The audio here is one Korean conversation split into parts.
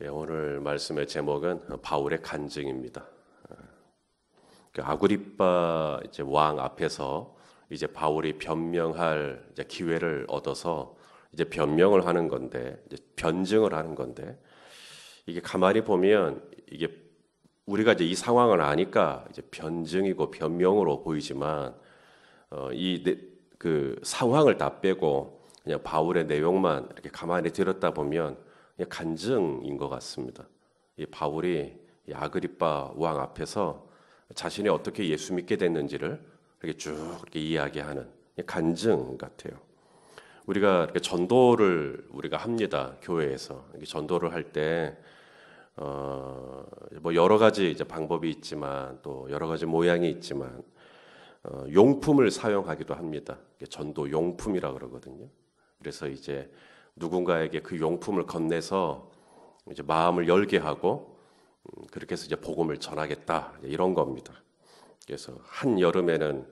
오늘 말씀의 제목은 바울의 간증입니다. 아그리빠 왕 앞에서 이제 바울이 변명할 이제 기회를 얻어서 이제 변명을 하는 건데, 이제 변증을 하는 건데, 이게 가만히 보면 이게 우리가 이제 이 상황을 아니까 이제 변증이고 변명으로 보이지만, 그 상황을 다 빼고 그냥 바울의 내용만 이렇게 가만히 들었다 보면 그냥 간증인 것 같습니다. 이 바울이 이 아그리빠 왕 앞에서 자신이 어떻게 예수 믿게 됐는지를 이렇게 쭉 이렇게 이야기하는 간증 같아요. 우리가 이렇게 전도를 우리가 합니다. 교회에서 이렇게 전도를 할 때 뭐 여러 가지 이제 방법이 있지만 또 여러 가지 모양이 있지만 용품을 사용하기도 합니다. 전도 용품이라 그러거든요. 그래서 이제 누군가에게 그 용품을 건네서 이제 마음을 열게 하고 그렇게 해서 이제 복음을 전하겠다 이런 겁니다. 그래서 한 여름에는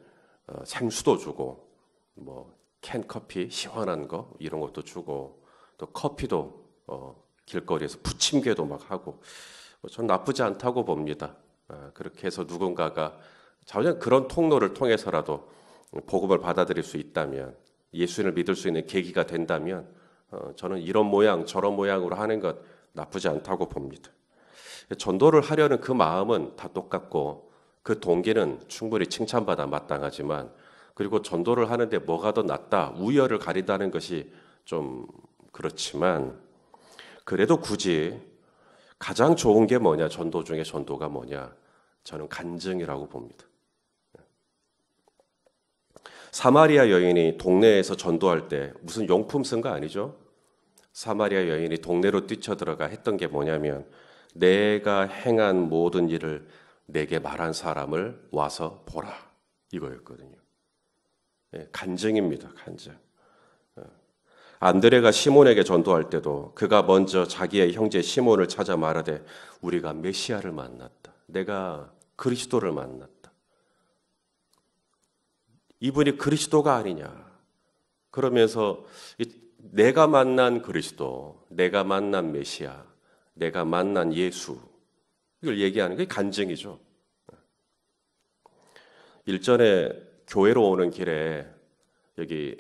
생수도 주고 뭐 캔커피 시원한 거 이런 것도 주고 또 커피도 길거리에서 부침개도 막 하고 전 나쁘지 않다고 봅니다. 그렇게 해서 누군가가 전혀 그런 통로를 통해서라도 복음을 받아들일 수 있다면 예수를 믿을 수 있는 계기가 된다면 저는 이런 모양 저런 모양으로 하는 것 나쁘지 않다고 봅니다. 전도를 하려는 그 마음은 다 똑같고 그 동기는 충분히 칭찬받아 마땅하지만 그리고 전도를 하는데 뭐가 더 낫다 우열을 가린다는 것이 좀 그렇지만 그래도 굳이 가장 좋은 게 뭐냐 전도 중에 전도가 뭐냐 저는 간증이라고 봅니다. 사마리아 여인이 동네에서 전도할 때 무슨 용품 쓴 거 아니죠? 사마리아 여인이 동네로 뛰쳐들어가 했던 게 뭐냐면 내가 행한 모든 일을 내게 말한 사람을 와서 보라 이거였거든요. 간증입니다. 간증. 안드레가 시몬에게 전도할 때도 그가 먼저 자기의 형제 시몬을 찾아 말하되 우리가 메시아를 만났다. 내가 그리스도를 만났다. 이분이 그리스도가 아니냐. 그러면서 내가 만난 그리스도, 내가 만난 메시아, 내가 만난 예수 이걸 얘기하는 게 간증이죠. 일전에 교회로 오는 길에 여기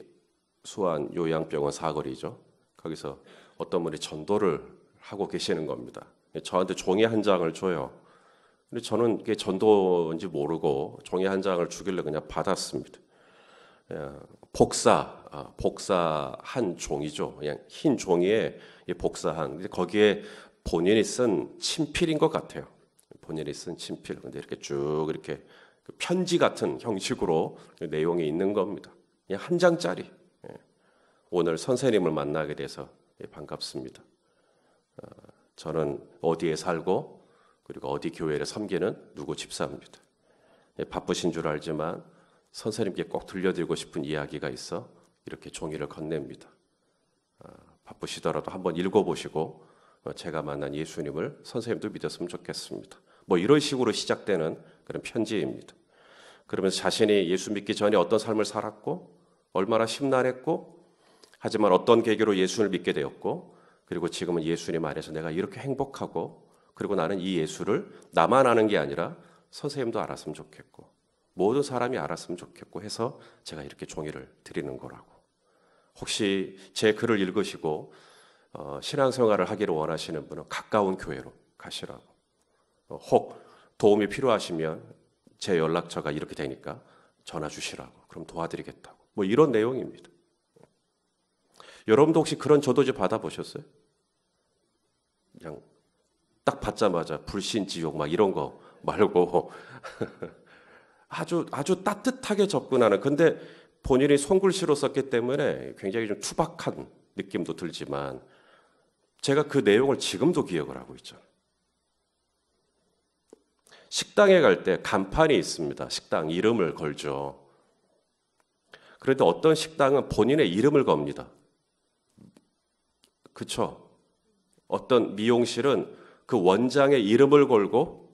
수안 요양병원 사거리죠. 거기서 어떤 분이 전도를 하고 계시는 겁니다. 저한테 종이 한 장을 줘요. 근데 저는 그게 전도인지 모르고 종이 한 장을 주길래 그냥 받았습니다. 복사한 종이죠. 그냥 흰 종이에 복사한. 거기에 본인이 쓴 친필인 것 같아요. 본인이 쓴 친필. 근데 이렇게 쭉 이렇게 편지 같은 형식으로 내용이 있는 겁니다. 그냥 한 장짜리. 오늘 선생님을 만나게 돼서 반갑습니다. 저는 어디에 살고 그리고 어디 교회를 섬기는 누구 집사입니다. 바쁘신 줄 알지만 선생님께 꼭 들려드리고 싶은 이야기가 있어 이렇게 종이를 건넵니다. 바쁘시더라도 한번 읽어보시고 제가 만난 예수님을 선생님도 믿었으면 좋겠습니다. 뭐 이런 식으로 시작되는 그런 편지입니다. 그러면서 자신이 예수 믿기 전에 어떤 삶을 살았고 얼마나 심란했고 하지만 어떤 계기로 예수를 믿게 되었고 그리고 지금은 예수님 안에서 내가 이렇게 행복하고 그리고 나는 이 예수를 나만 아는 게 아니라 선생님도 알았으면 좋겠고 모든 사람이 알았으면 좋겠고 해서 제가 이렇게 종이를 드리는 거라고. 혹시 제 글을 읽으시고 신앙생활을 하기를 원하시는 분은 가까운 교회로 가시라고. 혹 도움이 필요하시면 제 연락처가 이렇게 되니까 전화 주시라고. 그럼 도와드리겠다고. 뭐 이런 내용입니다. 여러분도 혹시 그런 전도지 받아보셨어요? 그냥 딱 받자마자 불신지옥 막 이런 거 말고 아주 따뜻하게 접근하는. 근데 본인이 손글씨로 썼기 때문에 굉장히 좀 투박한 느낌도 들지만 제가 그 내용을 지금도 기억을 하고 있잖아요. 식당에 갈 때 간판이 있습니다. 식당 이름을 걸죠. 그런데 어떤 식당은 본인의 이름을 겁니다. 그렇죠? 어떤 미용실은 그 원장의 이름을 걸고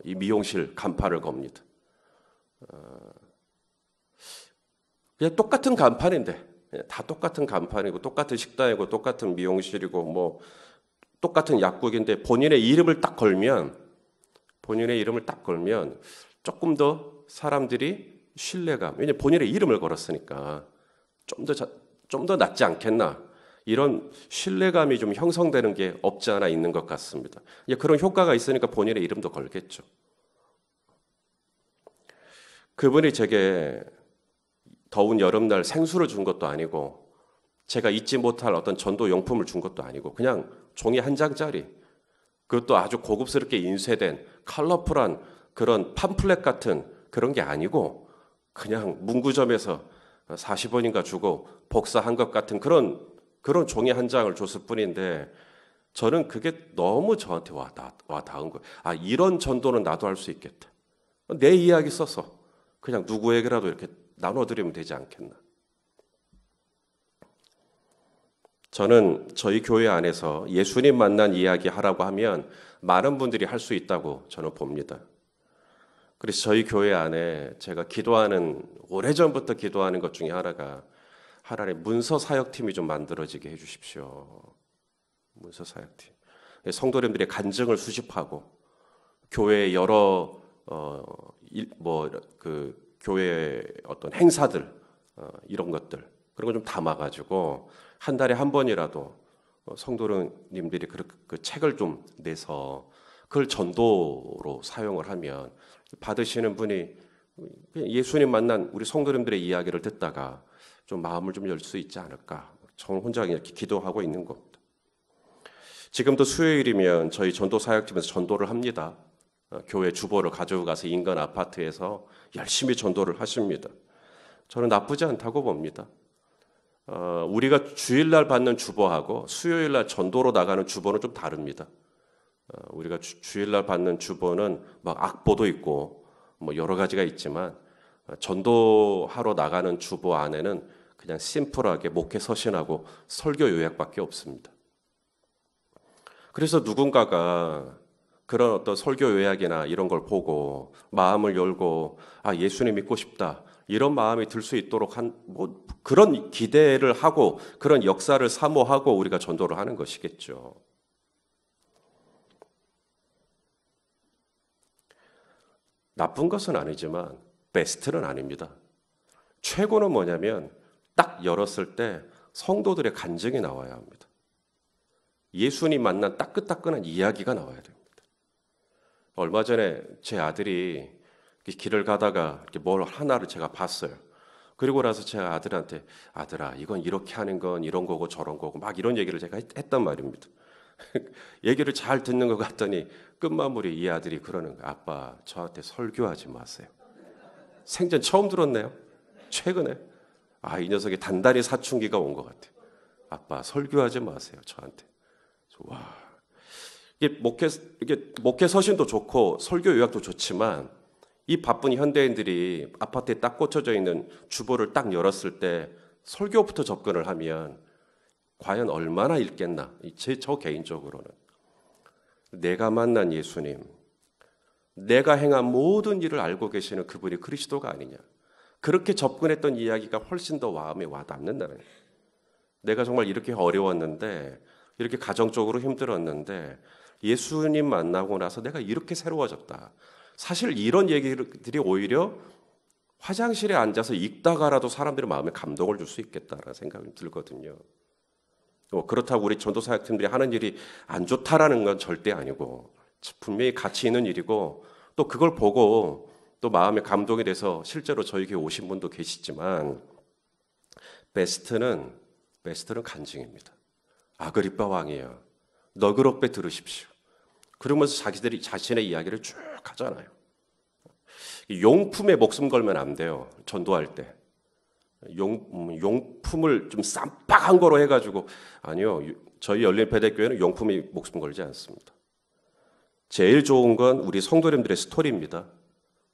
이 미용실 간판을 겁니다. 그냥 똑같은 간판인데 다 똑같은 간판이고 똑같은 식당이고 똑같은 미용실이고 뭐 똑같은 약국인데 본인의 이름을 딱 걸면 조금 더 사람들이 신뢰감, 왜냐하면 본인의 이름을 걸었으니까 좀 더 낫지 않겠나, 이런 신뢰감이 좀 형성되는 게 없지 않아 있는 것 같습니다. 그런 효과가 있으니까 본인의 이름도 걸겠죠. 그분이 제게 더운 여름날 생수를 준 것도 아니고 제가 잊지 못할 어떤 전도 용품을 준 것도 아니고 그냥 종이 한 장짜리, 그것도 아주 고급스럽게 인쇄된 컬러풀한 그런 팜플렛 같은 그런 게 아니고 그냥 문구점에서 40원인가 주고 복사한 것 같은 그런 종이 한 장을 줬을 뿐인데 저는 그게 너무 저한테 와 닿은 거예요. 아, 이런 전도는 나도 할 수 있겠다. 내 이야기 써서 그냥 누구에게라도 이렇게 나눠드리면 되지 않겠나. 저는 저희 교회 안에서 예수님 만난 이야기 하라고 하면 많은 분들이 할 수 있다고 저는 봅니다. 그래서 저희 교회 안에 제가 오래전부터 기도하는 것 중에 하나가 하나님 문서 사역팀이 좀 만들어지게 해주십시오. 문서 사역팀. 성도님들의 간증을 수집하고 교회의 여러 교회 어떤 행사들 이런 것들 그런 거 좀 담아가지고 한 달에 한 번이라도 성도님들이 그 책을 좀 내서 그걸 전도로 사용을 하면 받으시는 분이 예수님 만난 우리 성도님들의 이야기를 듣다가 좀 마음을 좀 열 수 있지 않을까. 저는 혼자 이렇게 기도하고 있는 겁니다. 지금도 수요일이면 저희 전도 사역팀에서 전도를 합니다. 교회 주보를 가지고 가서 인근 아파트에서 열심히 전도를 하십니다. 저는 나쁘지 않다고 봅니다. 우리가 주일날 받는 주보하고 수요일날 전도로 나가는 주보는 좀 다릅니다. 우리가 주일날 받는 주보는 막 악보도 있고 뭐 여러 가지가 있지만 전도하러 나가는 주보 안에는 그냥 심플하게 목회 서신하고 설교 요약밖에 없습니다. 그래서 누군가가 그런 어떤 설교 요약이나 이런 걸 보고 마음을 열고 아, 예수님 믿고 싶다, 이런 마음이 들 수 있도록 그런 기대를 하고 그런 역사를 사모하고 우리가 전도를 하는 것이겠죠. 나쁜 것은 아니지만 베스트는 아닙니다. 최고는 뭐냐면 딱 열었을 때 성도들의 간증이 나와야 합니다. 예수님 만난 따끈따끈한 이야기가 나와야 됩니다. 얼마 전에 제 아들이 길을 가다가 이렇게 뭘 하나를 제가 봤어요. 그리고 나서 제가 아들한테 아들아, 이건 이렇게 하는 건 이런 거고 저런 거고 막 이런 얘기를 제가 했단 말입니다. 얘기를 잘 듣는 것 같더니 끝마무리 이 아들이 그러는 거예요. 아빠, 저한테 설교하지 마세요. 생전 처음 들었네요. 최근에. 아, 이 녀석이 단단히 사춘기가 온 것 같아요. 아빠, 설교하지 마세요. 저한테. 와, 이게 목회 서신도 좋고 설교 요약도 좋지만 이 바쁜 현대인들이 아파트에 딱 꽂혀져 있는 주보를 딱 열었을 때 설교부터 접근을 하면 과연 얼마나 읽겠나. 저 개인적으로는 내가 만난 예수님, 내가 행한 모든 일을 알고 계시는 그분이 그리스도가 아니냐, 그렇게 접근했던 이야기가 훨씬 더 마음에 와닿는다는 거예요. 내가 정말 이렇게 어려웠는데, 이렇게 가정적으로 힘들었는데 예수님 만나고 나서 내가 이렇게 새로워졌다. 사실 이런 얘기들이 오히려 화장실에 앉아서 읽다가라도 사람들의 마음에 감동을 줄 수 있겠다라는 생각이 들거든요. 그렇다고 우리 전도사역팀들이 하는 일이 안 좋다라는 건 절대 아니고 분명히 가치 있는 일이고, 또 그걸 보고 또 마음에 감동이 돼서 실제로 저희 교회 오신 분도 계시지만 베스트는 간증입니다. 아그리빠 왕이여, 너그럽게 들으십시오. 그러면서 자신의 이야기를 쭉 하잖아요. 용품에 목숨 걸면 안 돼요. 전도할 때. 용품을 좀 쌈박한 거로 해가지고, 아니요, 저희 열린배대교회는 용품이 목숨 걸지 않습니다. 제일 좋은 건 우리 성도님들의 스토리입니다.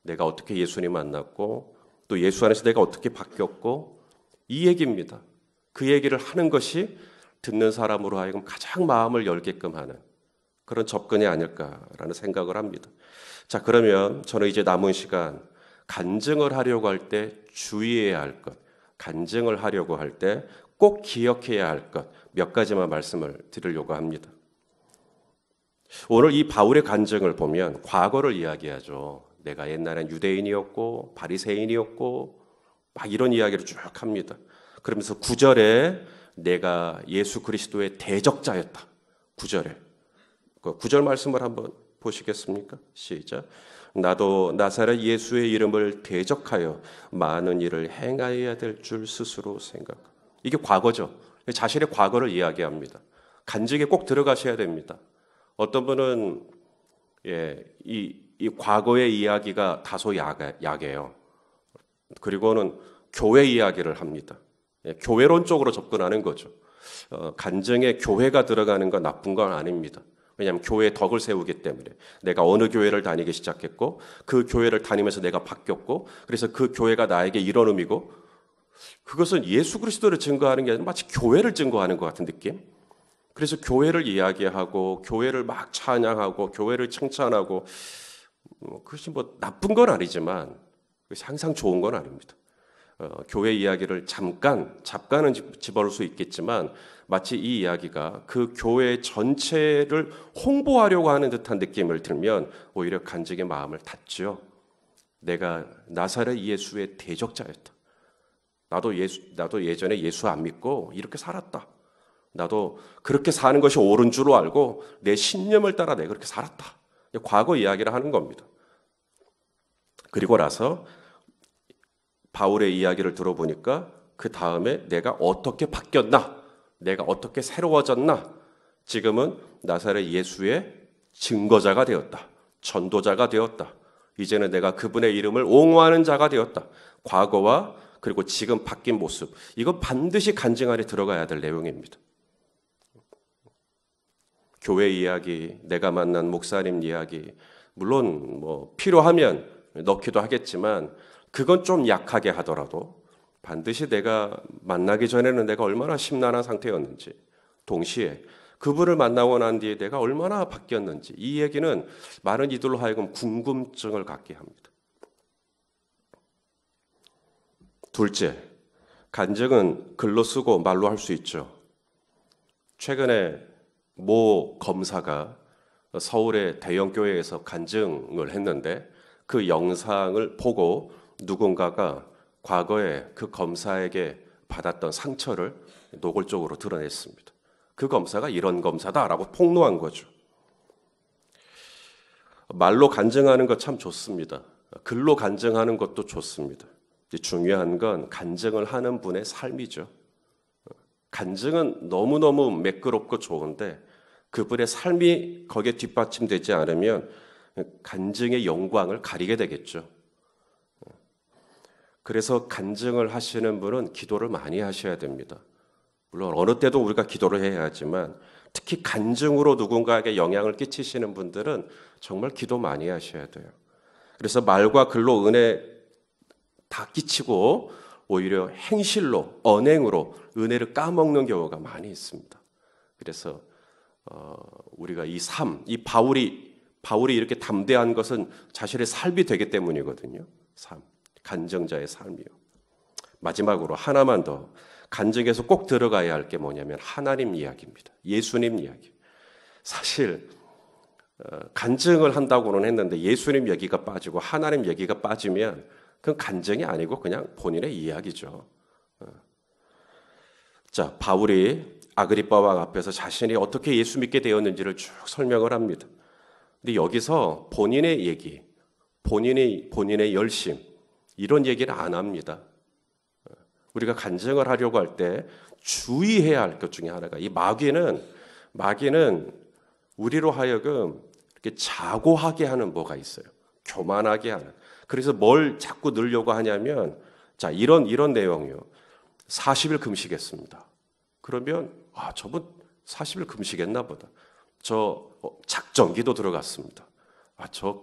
내가 어떻게 예수님 만났고 또 예수 안에서 내가 어떻게 바뀌었고, 이 얘기입니다. 그 얘기를 하는 것이 듣는 사람으로 하여금 가장 마음을 열게끔 하는 그런 접근이 아닐까라는 생각을 합니다. 자, 그러면 저는 이제 남은 시간 간증을 하려고 할 때 주의해야 할 것, 간증을 하려고 할 때 꼭 기억해야 할 것 몇 가지만 말씀을 드리려고 합니다. 오늘 이 바울의 간증을 보면 과거를 이야기하죠. 내가 옛날엔 유대인이었고 바리새인이었고 막 이런 이야기를 쭉 합니다. 그러면서 9절에 내가 예수 그리스도의 대적자였다. 9절에. 그 9절 말씀을 한번 보시겠습니까? 시작. 나도 나사렛 예수의 이름을 대적하여 많은 일을 행하여야 될 줄 스스로 생각. 이게 과거죠. 자신의 과거를 이야기합니다. 간증에 꼭 들어가셔야 됩니다. 어떤 분은 이 과거의 이야기가 다소 약해요. 그리고는 교회 이야기를 합니다. 교회론 쪽으로 접근하는 거죠. 간증에 교회가 들어가는 건 나쁜 건 아닙니다. 왜냐하면 교회의 덕을 세우기 때문에 내가 어느 교회를 다니기 시작했고 그 교회를 다니면서 내가 바뀌었고 그래서 그 교회가 나에게 이런 의미고 그것은 예수 그리스도를 증거하는 게 아니라 마치 교회를 증거하는 것 같은 느낌. 그래서 교회를 이야기하고 교회를 막 찬양하고 교회를 칭찬하고 그것이 뭐 나쁜 건 아니지만 그것이 항상 좋은 건 아닙니다. 교회 이야기를 잠깐은 집어넣을 수 있겠지만 마치 이 이야기가 그 교회 전체를 홍보하려고 하는 듯한 느낌을 들면 오히려 간증의 마음을 닫죠. 내가 나사렛 예수의 대적자였다. 나도 예전에 예수 안 믿고 이렇게 살았다. 나도 그렇게 사는 것이 옳은 줄로 알고 내 신념을 따라 내가 그렇게 살았다. 과거 이야기를 하는 겁니다. 그리고 나서 바울의 이야기를 들어보니까 그 다음에 내가 어떻게 바뀌었나? 내가 어떻게 새로워졌나? 지금은 나사렛 예수의 증거자가 되었다. 전도자가 되었다. 이제는 내가 그분의 이름을 옹호하는 자가 되었다. 과거와 그리고 지금 바뀐 모습. 이건 반드시 간증 안에 들어가야 될 내용입니다. 교회 이야기, 내가 만난 목사님 이야기, 물론 뭐 필요하면 넣기도 하겠지만 그건 좀 약하게 하더라도 반드시 내가 만나기 전에는 내가 얼마나 심란한 상태였는지, 동시에 그분을 만나고 난 뒤에 내가 얼마나 바뀌었는지, 이 얘기는 많은 이들로 하여금 궁금증을 갖게 합니다. 둘째, 간증은 글로 쓰고 말로 할 수 있죠. 최근에 모 검사가 서울의 대형 교회에서 간증을 했는데 그 영상을 보고 누군가가 과거에 그 검사에게 받았던 상처를 노골적으로 드러냈습니다. 그 검사가 이런 검사다라고 폭로한 거죠. 말로 간증하는 것 참 좋습니다. 글로 간증하는 것도 좋습니다. 중요한 건 간증을 하는 분의 삶이죠. 간증은 너무너무 매끄럽고 좋은데 그분의 삶이 거기에 뒷받침되지 않으면 간증의 영광을 가리게 되겠죠. 그래서 간증을 하시는 분은 기도를 많이 하셔야 됩니다. 물론 어느 때도 우리가 기도를 해야 하지만 특히 간증으로 누군가에게 영향을 끼치시는 분들은 정말 기도 많이 하셔야 돼요. 그래서 말과 글로 은혜 다 끼치고 오히려 행실로, 언행으로 은혜를 까먹는 경우가 많이 있습니다. 그래서 우리가 이 삶, 이 바울이 이렇게 담대한 것은 자신의 삶이 되기 때문이거든요. 삶, 간증자의 삶이요. 마지막으로 하나만 더 간증에서 꼭 들어가야 할 게 뭐냐면 하나님 이야기입니다. 예수님 이야기. 사실 간증을 한다고는 했는데 예수님 얘기가 빠지고 하나님 얘기가 빠지면 그건 간증이 아니고 그냥 본인의 이야기죠. 자, 바울이 아그리빠 왕 앞에서 자신이 어떻게 예수 믿게 되었는지를 쭉 설명을 합니다. 근데 여기서 본인의 얘기, 본인의 열심 이런 얘기를 안 합니다. 우리가 간증을 하려고 할 때 주의해야 할 것 중에 하나가 이 마귀는 우리로 하여금 이렇게 자고하게 하는 뭐가 있어요. 교만하게 하는. 그래서 뭘 자꾸 넣으려고 하냐면 자 이런 내용이요. 40일 금식했습니다. 그러면 저분 40일 금식했나 보다. 저 작정기도 들어갔습니다. 저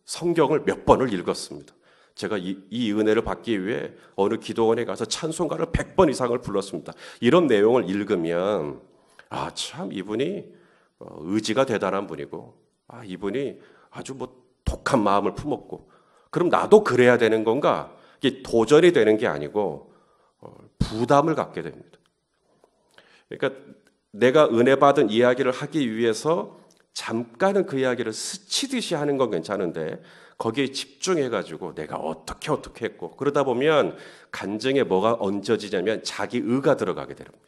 성경을 몇 번을 읽었습니다. 제가 이 은혜를 받기 위해 어느 기도원에 가서 찬송가를 100번 이상을 불렀습니다. 이런 내용을 읽으면 참 이분이 의지가 대단한 분이고 이분이 아주 독한 마음을 품었고 그럼 나도 그래야 되는 건가? 이게 도전이 되는 게 아니고 부담을 갖게 됩니다. 그러니까 내가 은혜 받은 이야기를 하기 위해서 잠깐은 그 이야기를 스치듯이 하는 건 괜찮은데 거기에 집중해가지고 내가 어떻게 했고 그러다 보면 간증에 뭐가 얹어지냐면 자기 의가 들어가게 됩니다.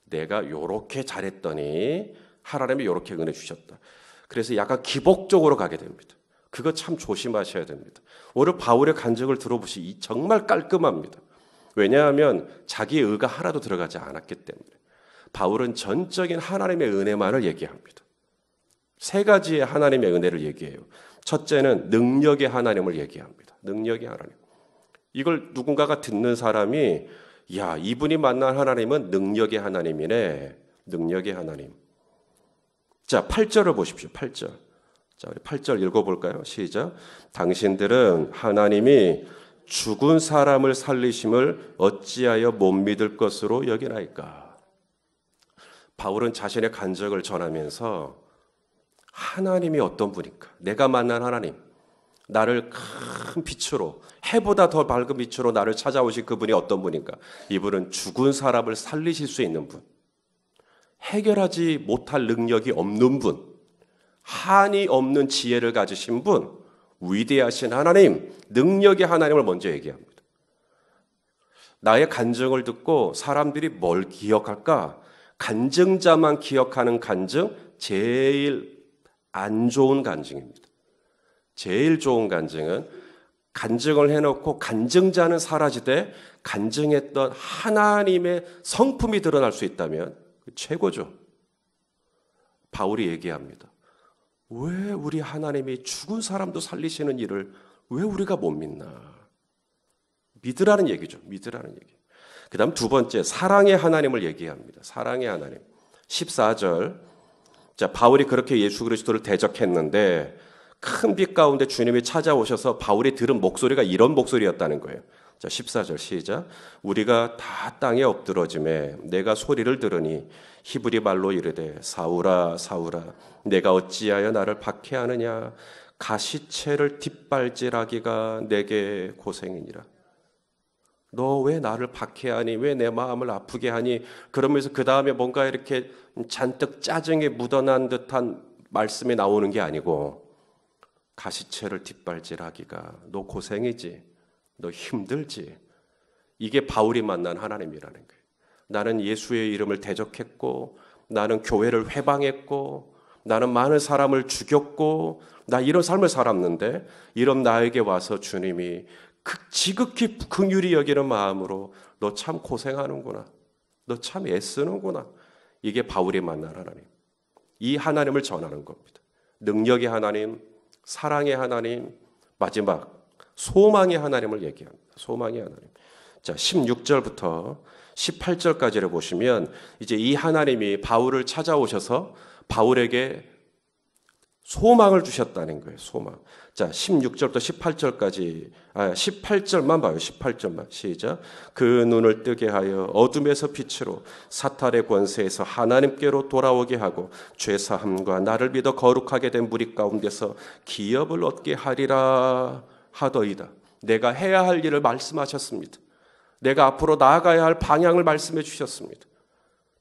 내가 요렇게 잘했더니 하나님이 요렇게 은혜 주셨다. 그래서 약간 기복적으로 가게 됩니다. 그거 참 조심하셔야 됩니다. 오늘 바울의 간증을 들어보시 정말 깔끔합니다. 왜냐하면 자기의 의가 하나도 들어가지 않았기 때문에. 바울은 전적인 하나님의 은혜만을 얘기합니다. 세 가지의 하나님의 은혜를 얘기해요. 첫째는 능력의 하나님을 얘기합니다. 능력의 하나님. 이걸 누군가가 듣는 사람이 야, 이분이 만난 하나님은 능력의 하나님이네. 능력의 하나님. 자, 8절을 보십시오. 8절. 자, 우리 8절 읽어볼까요? 시작. 당신들은 하나님이 죽은 사람을 살리심을 어찌하여 못 믿을 것으로 여기나이까? 바울은 자신의 간증을 전하면서 하나님이 어떤 분인가? 내가 만난 하나님, 나를 큰 빛으로, 해보다 더 밝은 빛으로 나를 찾아오신 그분이 어떤 분인가? 이분은 죽은 사람을 살리실 수 있는 분, 해결하지 못할 능력이 없는 분, 한이 없는 지혜를 가지신 분, 위대하신 하나님, 능력의 하나님을 먼저 얘기합니다. 나의 간증을 듣고 사람들이 뭘 기억할까? 간증자만 기억하는 간증, 제일 안 좋은 간증입니다. 제일 좋은 간증은 간증을 해놓고 간증자는 사라지되 간증했던 하나님의 성품이 드러날 수 있다면 최고죠. 바울이 얘기합니다. 왜 우리 하나님이 죽은 사람도 살리시는 일을 왜 우리가 못 믿나? 믿으라는 얘기죠. 믿으라는 얘기. 그 다음 두 번째, 사랑의 하나님을 얘기합니다. 사랑의 하나님. 14절. 자, 바울이 그렇게 예수 그리스도를 대적했는데 큰 빛 가운데 주님이 찾아오셔서 바울이 들은 목소리가 이런 목소리였다는 거예요. 자, 14절 시작. 우리가 다 땅에 엎드러짐에 내가 소리를 들으니 히브리 말로 이르되 사울아 사울아 내가 어찌하여 나를 박해하느냐 가시채를 뒷발질하기가 내게 고생이니라. 너 왜 나를 박해하니? 왜 내 마음을 아프게 하니? 그러면서 그 다음에 뭔가 이렇게 잔뜩 짜증에 묻어난 듯한 말씀이 나오는 게 아니고 가시채를 뒷발질하기가 너 고생이지, 너 힘들지. 이게 바울이 만난 하나님이라는 거예요. 나는 예수의 이름을 대적했고 나는 교회를 회방했고 나는 많은 사람을 죽였고 나 이런 삶을 살았는데 이런 나에게 와서 주님이 지극히 긍휼히 여기는 마음으로 너 참 고생하는구나. 너 참 애쓰는구나. 이게 바울이 만난 하나님. 이 하나님을 전하는 겁니다. 능력의 하나님, 사랑의 하나님, 마지막 소망의 하나님을 얘기합니다. 소망의 하나님. 자, 16절부터 18절까지를 보시면 이제 이 하나님이 바울을 찾아오셔서 바울에게 소망을 주셨다는 거예요. 소망. 자, 16절부터 18절까지 18절만 봐요. 18절만. 시작. 그 눈을 뜨게 하여 어둠에서 빛으로 사탄의 권세에서 하나님께로 돌아오게 하고 죄사함과 나를 믿어 거룩하게 된 무리 가운데서 기업을 얻게 하리라 하더이다. 내가 해야 할 일을 말씀하셨습니다. 내가 앞으로 나아가야 할 방향을 말씀해 주셨습니다.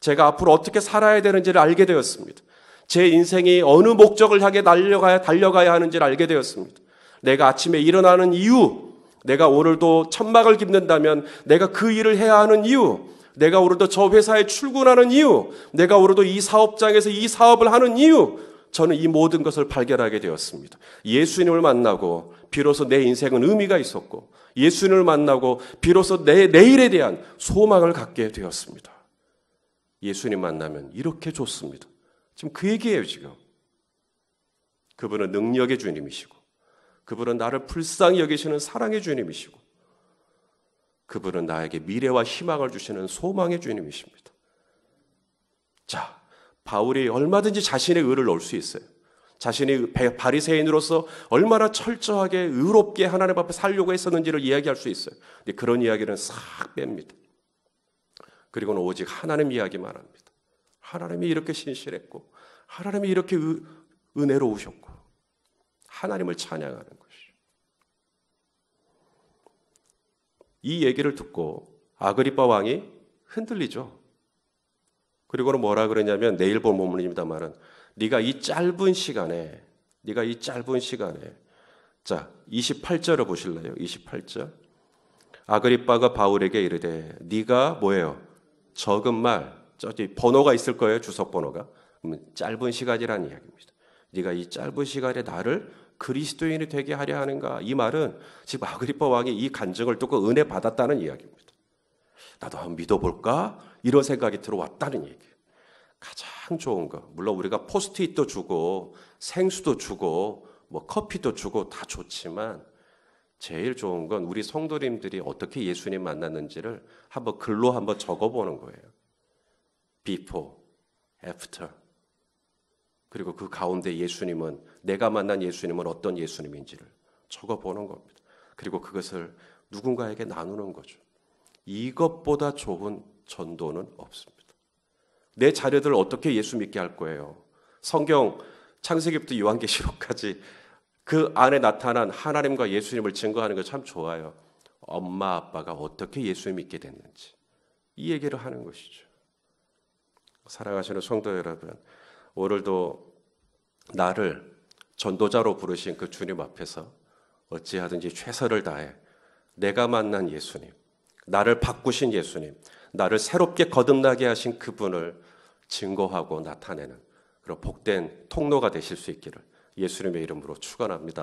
제가 앞으로 어떻게 살아야 되는지를 알게 되었습니다. 제 인생이 어느 목적을 향해 달려가야 하는지를 알게 되었습니다. 내가 아침에 일어나는 이유, 내가 오늘도 천막을 깁는다면 내가 그 일을 해야 하는 이유, 내가 오늘도 저 회사에 출근하는 이유, 내가 오늘도 이 사업장에서 이 사업을 하는 이유, 저는 이 모든 것을 발견하게 되었습니다. 예수님을 만나고 비로소 내 인생은 의미가 있었고 예수님을 만나고 비로소 내 내일에 대한 소망을 갖게 되었습니다. 예수님 만나면 이렇게 좋습니다. 지금 그 얘기예요, 지금. 그분은 능력의 주님이시고, 그분은 나를 불쌍히 여기시는 사랑의 주님이시고, 그분은 나에게 미래와 희망을 주시는 소망의 주님이십니다. 자, 바울이 얼마든지 자신의 의를 넣을 수 있어요. 자신이 바리새인으로서 얼마나 철저하게 의롭게 하나님 앞에 살려고 했었는지를 이야기할 수 있어요. 근데 그런 이야기는 싹 뺍니다. 그리고는 오직 하나님 이야기만 합니다. 하나님이 이렇게 신실했고 하나님이 이렇게 은혜로우셨고 하나님을 찬양하는 것이죠. 이 얘기를 듣고 아그리빠 왕이 흔들리죠. 그리고는 뭐라 그러냐면 내일 볼 본문입니다만은 네가 이 짧은 시간에 자 28절을 보실래요? 28절. 아그리빠가 바울에게 이르되 네가 뭐예요? 적은 말 저기 번호가 있을 거예요. 주석 번호가. 그러면 짧은 시간이라는 이야기입니다. 네가 이 짧은 시간에 나를 그리스도인이 되게 하려 하는가? 이 말은 지금 아그리빠 왕이 이 간증을 듣고 은혜 받았다는 이야기입니다. 나도 한번 믿어볼까? 이런 생각이 들어왔다는 얘기예요. 가장 좋은 거, 물론 우리가 포스트잇도 주고 생수도 주고 뭐 커피도 주고 다 좋지만 제일 좋은 건 우리 성도님들이 어떻게 예수님 만났는지를 한번 글로 한번 적어보는 거예요. Before, After. 그리고 그 가운데 예수님은, 내가 만난 예수님은 어떤 예수님인지를 적어보는 겁니다. 그리고 그것을 누군가에게 나누는 거죠. 이것보다 좋은 전도는 없습니다. 내 자녀들을 어떻게 예수 믿게 할 거예요? 성경 창세기부터 요한계시록까지 그 안에 나타난 하나님과 예수님을 증거하는 거 참 좋아요. 엄마 아빠가 어떻게 예수 믿게 됐는지 이 얘기를 하는 것이죠. 사랑하시는 성도 여러분, 오늘도 나를 전도자로 부르신 그 주님 앞에서 어찌하든지 최선을 다해 내가 만난 예수님, 나를 바꾸신 예수님, 나를 새롭게 거듭나게 하신 그분을 증거하고 나타내는 그런 복된 통로가 되실 수 있기를 예수님의 이름으로 축원합니다.